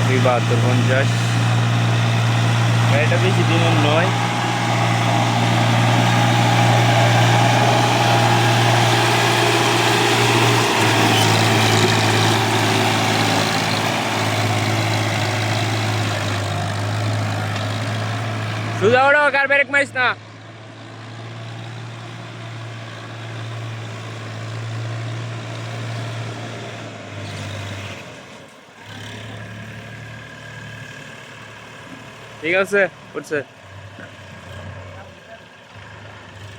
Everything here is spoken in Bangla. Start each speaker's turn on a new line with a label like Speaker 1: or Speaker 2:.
Speaker 1: 7250। গাড়িটা বেশি দিনের নয়। সোজা ওড়ো, কার ব্রেক মারিস না। ঠিক আছে, উঠছে।